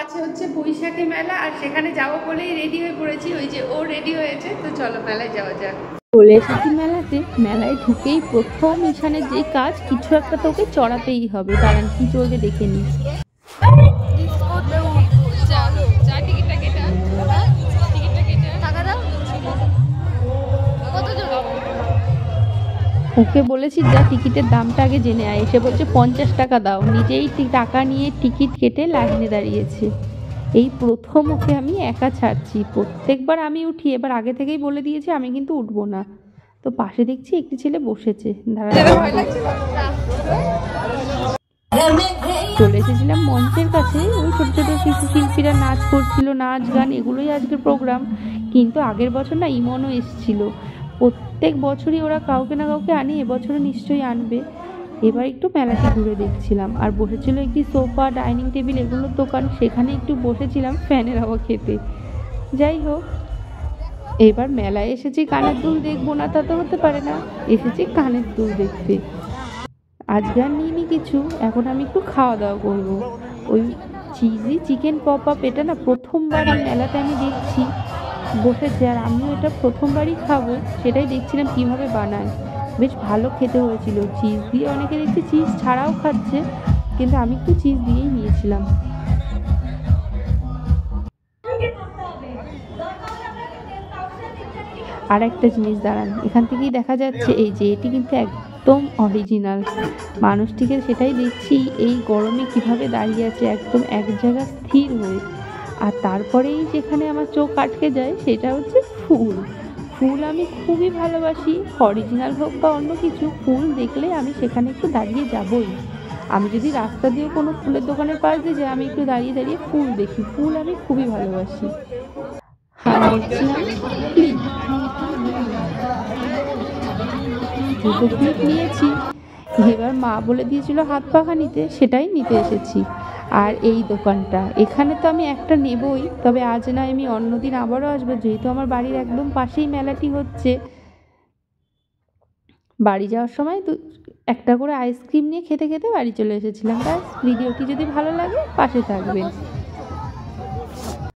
আছে হচ্ছে বৈশাখী মেলা, আর সেখানে যাবো বলেই রেডি হয়ে পড়েছি। ওই যে ও রেডি হয়েছে, তো চলো মেলায় যাওয়া যাক। চলে এসেছি মেলাতে। মেলায় ঢুকেই প্রথম ঈশানের যেই কাজ, কিছু একটা তোকে চড়াতেই হবে। দাঁড়ান কি চলবে দেখে নি। ওকে বলেছি যা টিকিটের দামটা আগে জেনে আয়, এসে বলছে 50 টাকা দাও। নিজেই টাকা নিয়ে টিকিট কেটে লাইনে দাঁড়িয়েছে। এই প্রথম ওকে আমি একা ছাড়ছি। প্রত্যেকবার আমি উঠি, এবার আগে থেকেই বলে দিয়েছি আমি কিন্তু উঠবো না। তো পাশে দেখছি একটি ছেলে বসেছে। চলে এসেছিলাম মঞ্চের কাছে। ওই ছোট ছোট শিশু শিল্পীরা নাচ করছিল, নাচ গান এগুলোই আজকের প্রোগ্রাম। কিন্তু আগের বছর না ইমনও এসেছিল। প্রত্যেক বছরই ওরা কাউকে না কাউকে আনে, এবছরও নিশ্চয়ই আনবে। এবার একটু মেলাটি ঘুরে দেখছিলাম। আর বসেছিল একটি সোফা, ডাইনিং টেবিল এগুলোর দোকান, সেখানে একটু বসেছিলাম ফ্যানের হাওয়া খেতে। যাই হোক, এবার মেলায় এসেছি কানের দুল দেখবো না তা তো হতে পারে না, এসেছি কানের দুল দেখতে। আজকে আর নিইনি কিছু, এখন আমি একটু খাওয়া দাওয়া করবো। ওই চিজি চিকেন পপ আপ, এটা না প্রথমবার এই মেলাতে আমি দেখছি বসেছে, আর আমিও এটা প্রথমবারই খাবো। সেটাই দেখছিলাম কিভাবে বানায়। বেশ ভালো খেতে হয়েছিল। চিজ দিয়ে অনেকে দেখছি চিজ ছাড়াও খাচ্ছে, কিন্তু আমি একটু চিজ দিয়েই নিয়েছিলাম। আর একটা জিনিস দাঁড়ান, এখান থেকেই দেখা যাচ্ছে এই যে এটি কিন্তু একদম অরিজিনাল মানুষটিকে, সেটাই দেখছি এই গরমে কিভাবে দাঁড়িয়ে আছে একদম এক জায়গায় স্থির হয়ে। আর তারপরেই যেখানে আমার চোখ আটকে যায় সেটা হচ্ছে ফুল। ফুল আমি খুবই ভালোবাসি, অরিজিনাল হোক বা অন্য কিছু, ফুল দেখলে আমি সেখানে একটু দাঁড়িয়ে যাবই। আমি যদি রাস্তা দিয়ে কোনো ফুলের দোকানের পাশ দিয়ে যাই, আমি একটু দাঁড়িয়ে দাঁড়িয়ে ফুল দেখি। ফুল আমি খুবই ভালোবাসি। হাত দেখছিলাম ক্লিপ, দুটো ক্লিপ নিয়েছি। এবার মা বলে দিয়েছিল হাত পাখা নিতে, সেটাই নিতে এসেছি। আর এই দোকানটা, এখানে তো আমি একটা নেবই, তবে আজ নয়, আমি অন্যদিন আবারও আসবো, যেহেতু আমার বাড়ির একদম পাশেই মেলাটি হচ্ছে। বাড়ি যাওয়ার সময় একটা করে আইসক্রিম নিয়ে খেতে খেতে বাড়ি চলে এসেছিলাম। ব্যাস, ভিডিওটি যদি ভালো লাগে পাশে থাকবেন।